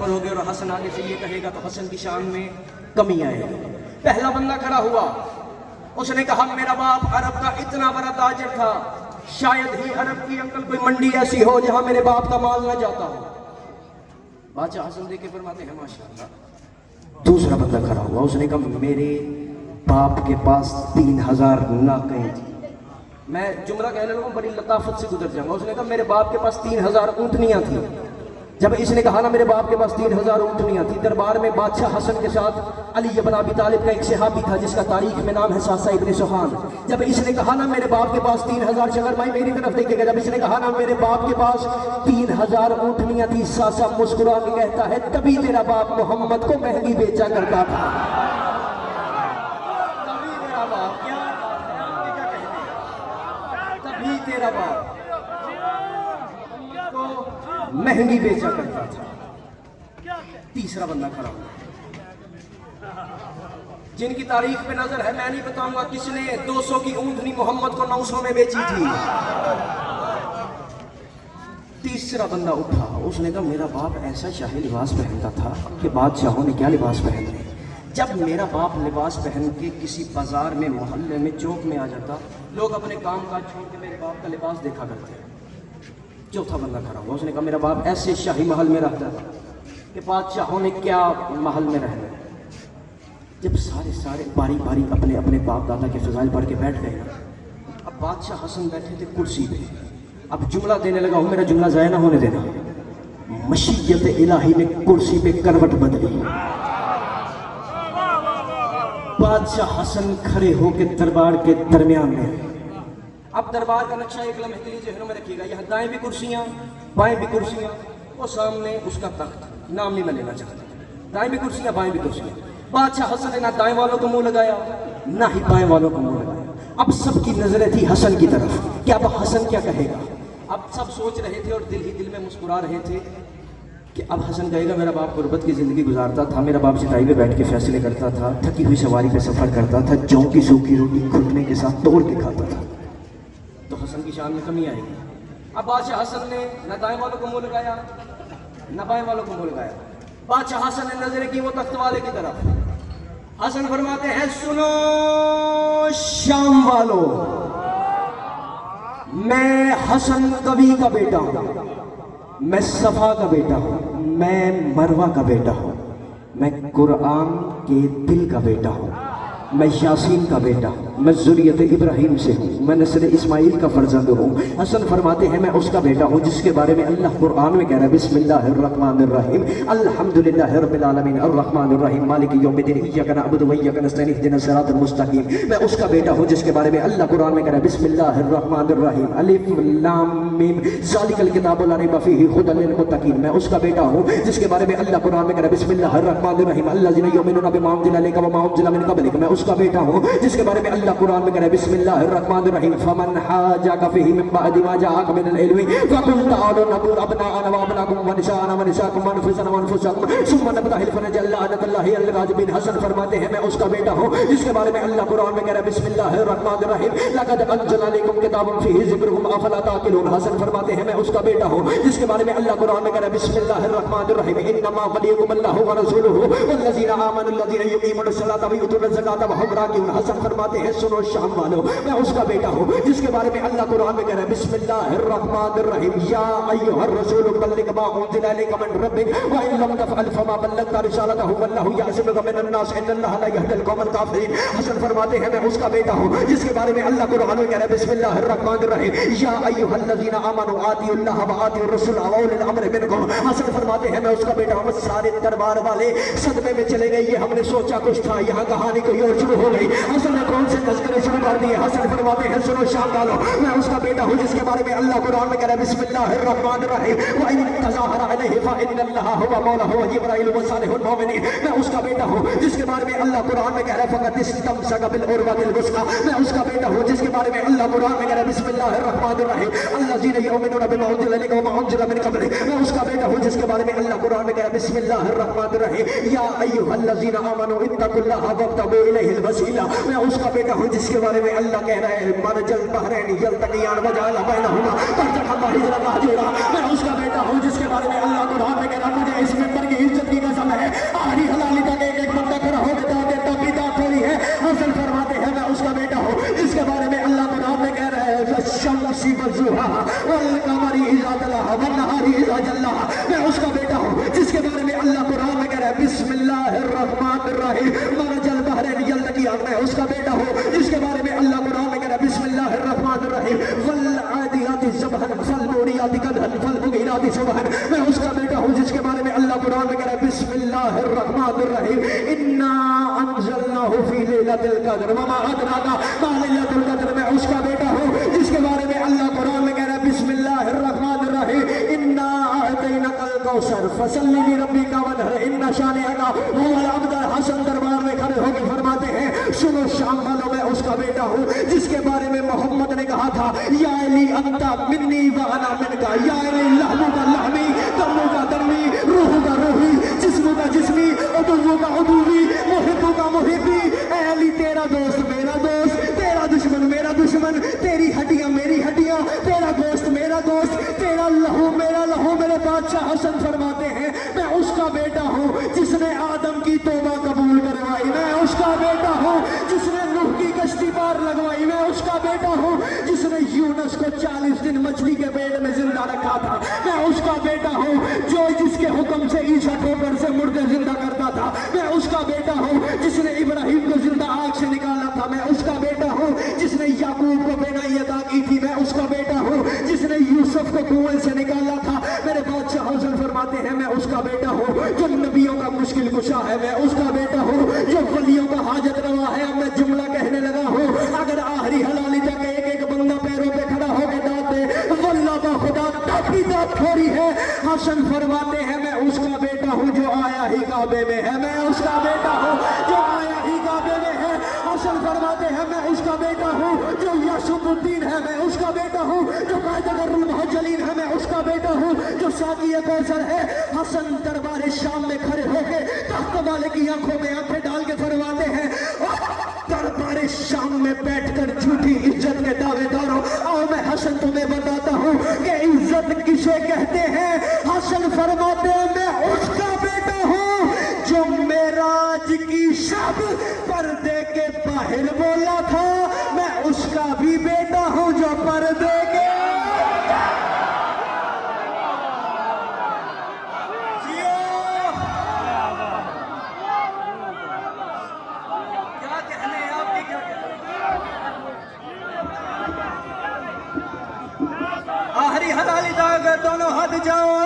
پڑھو گے اور حسن آگے سے یہ کہے گا تو حسن کی شان میں کمی آئے گی۔ پہلا بندہ کھڑا ہوا، اس نے کہا میرا باپ عرب کا اتنا بڑا تاجر تھا، شاید ہی عرب کی عقل کوئی منڈی ایسی ہو جہاں میرے باپ کا مال نہ جاتا ہو۔ بادشاہ حسن دیکھ کے فرماتے ہیں ماشاءاللہ۔ دوسرا بندہ کھڑا ہوا، اس نے کہا میرے باپ کے پاس 3000 ناقیں تھی۔ میں جملہ کہنے لگوں بڑی لطافت سے گزر جاؤں گا۔ اس نے کہا میرے باپ کے پاس 3000 اونٹنیاں تھیں۔ جب اس نے کہا نا میرے باپ کے پاس 3000 اونٹنیاں تھیں، دربار میں بادشاہ حسن کے ساتھ علی بن ابی طالب کا ایک صحابی تھا جس کا تاریخ میں نام ہے ساسا ابن سوحان۔ جب اس نے کہا نا میرے باپ کے پاس 3000، شگر بھائی میری طرف دیکھے گا، جب اس نے کہا نا میرے باپ کے پاس 3000 اونٹنیاں تھیں، ساسا مسکرا کے کہتا ہے تبھی تیرا باپ محمد کو مہنگی بیچا کرتا تھا۔ تبھی تیرا باپ تبھی تیرا باپ کو مہنگی بیچا کرتا تھا۔ تیسرا بندہ کھڑا ہوا، جن کی تاریخ پہ نظر ہے، میں نہیں بتاؤں گا کس نے 200 کی اونٹنی محمد کو 900 میں بیچی تھی۔ تیسرا بندہ اٹھا، اس نے کہا میرا باپ ایسا شاہی لباس پہنتا تھا کہ بادشاہوں نے کیا لباس پہنے۔ جب میرا باپ لباس پہن کے کسی بازار میں، محلے میں، چوک میں آ جاتا، لوگ اپنے کام کاج چھوڑ کے میرے باپ کا لباس دیکھا کرتے۔ چوتھا بندہ کھڑا ہوا، اس نے کہا میرا باپ ایسے شاہی محل میں رہتا تھا کہ بادشاہوں نے کیا محل میں رہنا۔ جب سارے باری باری اپنے اپنے باپ دادا کے فضائل پڑھ کے بیٹھ گئے، اب بادشاہ حسن بیٹھے تھے کرسی پہ، اب جملہ دینے لگا ہوں، میرا جملہ ضائع نہ ہونے دینا۔ مشیت الہی نے کرسی پہ کروٹ بدلی، بادشاہ حسن کھڑے ہو کے دربار کے درمیان میں۔ اب دربار کا نقشہ ایک لمحے کے لیے ذہنوں میں رکھیے گا، یہاں دائیں بھی کرسیاں بائیں بھی کرسیاں، اور سامنے اس کا تخت، نام نہیں میں لینا چاہتا، دائیں بھی کرسیاں بائیں بھی کرسیاں۔ بادشاہ حسن نے نہ دائیں والوں کو منہ لگایا نہ ہی بائیں والوں کو منہ لگایا۔ اب سب کی نظریں تھی حسن کی طرف کہ اب حسن کیا کہے گا۔ اب سب سوچ رہے تھے اور دل ہی دل میں مسکرا رہے تھے کہ اب حسن کہے گا میرا باپ غربت کی زندگی گزارتا تھا، میرا باپ چٹائی پہ بیٹھ کے فیصلے کرتا تھا، تھکی ہوئی سواری پہ سفر کرتا تھا، جوں کی سوکھی روٹی گھٹنے کے ساتھ توڑ کے کھاتا تھا، تو حسن کی شان میں کمی آئے گی۔ اب بادشاہ حسن نے نہ دائیں والوں کو منہ لگایا نہ بائیں والوں کو منہ لگایا۔ بادشاہ حسن نے نظریں کی وہ تخت والے کی طرف۔ حسن فرماتے ہیں سنو شام والو، میں حسن قوی کا بیٹا ہوں، میں صفا کا بیٹا ہوں، میں مروہ کا بیٹا ہوں، میں قرآن کے دل کا بیٹا ہوں، میں یاسین کا بیٹا ہوں، میں ذریت ابراہیم سے ہوں، میں نسل اسماعیل کا فرزند ہوں۔ حسن فرماتے ہیں میں اس کا بیٹا ہوں جس کے بارے میں اللہ قرآن میں کہہ رہا ہے بسم اللہ الرحمن الرحیم الحمدللہ رب العالمین الرحمن الرحیم مالک یوم الدین ایاک نعبد و ایاک نستعین اهدنا الصراط المستقیم۔ میں اس کا بیٹا ہوں جس کے بارے میں اللہ قرآن میں کہہ رہا ہے بسم اللہ الرحمن الرحیم الف لام میم ذالک الکتاب لا ریب فیہ ھدی للمتقین۔ میں اس کا بیٹا ہوں جس کے بارے میں اللہ قرآن میں کہہ رہا ہے بسم اللہ الرحمن الرحیم الذین یؤمنون بما انزل الیک وما انزل من قبلک۔ میں اس کا بیٹا ہوں جس کے بارے میں اللہ قرآن میں کہہ رہا ہے بسم اللہ الرحمن الرحیم فمن حاجک فیہ من بعد ما جاءک من العلم فقل تعالوا ندعو ابناءنا وابناءکم ونساءنا ونساءکم وانفسنا وانفسکم ثم نبتہل فنجعل لعنۃ اللہ علی الکاذبین۔ حسن فرماتے ہیں میں اس کا بیٹا ہوں جس کے بارے میں اللہ قرآن میں کہہ رہا ہے بسم اللہ الرحمن الرحیم لقد انزلنا الیکم کتابا فیہ ذکرکم افلا تعقلون۔ حسن فرماتے ہیں میں اس کا بیٹا ہوں جس کے بارے میں اللہ قرآن میں کہہ رہا ہے بسم اللہ الرحمن الرحیم انما ولیکم اللہ ورسولہ والذین آمنوا الذین یقیمون الصلاۃ ویؤتون الزکاۃ وهم راکعون۔ حسن فرماتے ہیں سنو شام والو، میں اس کا بیٹا ہوں جس کے بارے میں اللہ قرآن میں کہہ رہا ہے بسم اللہ الرحمن الرحیم یا ایھا الرسول بلغ ما انزل الیک من ربک وان لم تفعل فما بلغت رسالتہ واللہ یعصمک من الناس ان اللہ لا یہدی القوم الکافرین۔ حسن فرماتے ہیں میں اس کا بیٹا ہوں جس کے بارے میں اللہ قرآن میں کہہ رہا ہے بسم اللہ الرحمن الرحیم یا ایھا الذین آمنوا آتیوا اللہ وآتیوا الرسول واولی الامر منکم۔ حسن فرماتے ہیں میں اس کا بیٹا ہوں۔ سارے دربار والے صدمے میں چلے گئے، یہ ہم نے سوچا کچھ تھا، یہاں کہانی کوئی اور شروع ہو گئی۔ حسن نے کون سے تذکرے شروع کر دیے۔ حسن فرماتے ہیں سنو شام والو، میں اس کا بیٹا ہوں جس کے بارے میں اللہ قرآن میں کہہ رہا ہے بسم اللہ الرحمن الرحیم وَإِن تَظَاهَرَ عَلَيْهِ فَإِنَّ اللَّهَ هُوَ مَوْلَاهُ وَجِبْرَائِيلُ وَصَالِحُ الْمُؤْمِنِينَ۔ میں اس کا بیٹا ہوں جس کے بارے میں اللہ قرآن میں کہہ رہا ہے فَقَدِ اسْتَمْسَكَ بِالْعُرْوَةِ الْوُثْقَىٰ۔ میں اس کا بیٹا ہوں جس کے بارے میں اللہ قرآن میں کہہ رہا ہے بسم اللہ الرحمن الرحیم الذین یؤمنون بما انزل الیک وما انزل من قبلک۔ میں اس کا بیٹا ہوں جس کے بارے میں اللہ قرآن میں کہہ رہا ہے بسم اللہ الرحمن الرحیم یا ایھا الذین آمنوا اتقوا اللہ وابتغوا الیہ الوسیلہ۔ میں اس کا بیٹا ہوں جس کے بارے میں اللہ کہہ رہا ہے مرج البحرین یلتقیان وجعل بینہما برزخا وحجرا محجورا۔ میں اس کا بیٹا ہوں جس کے بارے میں اللہ قرآن میں کہہ رہا ہے مجھے اس منبر کی عزت کا بیٹا ہوں جس کے بارے میں اللہ قرآن میں کہہ رہا ہے بسم اللہ الرحمن الرحیم والعادیات ضبحا فالموریات قدحا فالمغیرات صبحا. میں اس کا بیٹا ہوں جس کے بارے میں اللہ قرآن میں کہہ رہا ہے بسم اللہ الرحمن الرحیم انا انزلناہ فی لیلۃ القدر وما ادراک ما لیلۃ القدر. میں اس کا بیٹا ہوں جس کے بارے میں اللہ قرآن میں کہہ رہا ہے بسم اللہ الرحمن الرحیم انا اعطیناک الکوثر فصل لربک وانحر ان شانئک هو الابتر. حسن دربار میں کھڑے ہو کے فرماتے ہیں سنو شام والوں میں اس کا بیٹا ہوں جس کے بارے میں محمد نے کہا تھا یا علی انت منی وانا منک یا علی لحم کا لحمی دم کا دمی روح کا روحی جسم کا جسمی عضو کا عضوی محب کا محبی. اے علی تیرا دوست میرا دوست تیرا دشمن میرا دشمن تیری ہڈیاں میری ہڈیاں تیرا گوشت میرا گوشت تیرا لہو میرا لہو. میرے بادشاہ حسن فرماتے ہیں میں اس کا بیٹا ہوں جس نے آدم کی توبہ قبول کروائی. میں اس کا بیٹا ہوں جس نے نوح کی کشتی پار لگوائی. میں اس کا بیٹا ہوں جس نے یونس کو 40 دن مچھلی کے پیٹ میں زندہ رکھا تھا. میں اس کا بیٹا ہوں جو جس کے حکم سے عیسیٰ ٹھوکر سے مردے زندہ کرتا تھا. میں اس کا بیٹا ہوں جس نے ابراہیم کو زندہ آگ سے نکالا تھا. میں اس کا بیٹا ہوں جس نے یعقوب کو بینائی عطا کی تھی. میں اس کا بیٹا ہوں جس نے یوسف کو کنویں سے نکالا تھا. میرے بادشاہ حسن فرماتے ہیں میں اس کا بیٹا ہوں جو نبیوں کا مشکل کشا ہے. میں اس کا بیٹا ہوں جو ولیوں کا حاجت روا ہے. اب میں جملہ کہنے لگا ہوں اگر آخری حلالی تک ایک ایک بندہ پیروں پہ کھڑا ہو کے داد دے واللہ با خدا تب بھی داد تھوڑی ہے. حسن فرماتے ہیں میں اس کا بیٹا ہوں جو آیا ہی کعبے میں ہے. میں اس کا بیٹا ہوں جو آیا ہی کعبے میں ہے. حسن فرماتے ہیں میں اس کا بیٹا ہوں جو یاسوب الدین ہے. میں اس کا بیٹا ہوں جو قائد المحجلین ہے. میں اس کا بیٹا ہوں جو ساقی کوثر ہے. حسن دربار شام میں کھڑے ہو کے تخت والے کی آنکھوں میں آنکھیں ڈال کے فرماتے ہیں دربار شام میں بیٹھ کر جھوٹی عزت کے دعوے داروں آؤ میں حسن تمہیں بتاتا ہوں کہ عزت کسے کہتے ہیں. حسن فرماتے ہیں میں اس کا بیٹا ہوں جو معراج کی شب پردے کے باہر بولا تھا. میں اس کا بھی بیٹا ہوں جو پردے کے آخری حلالی داغ دونوں ہاتھ جاؤ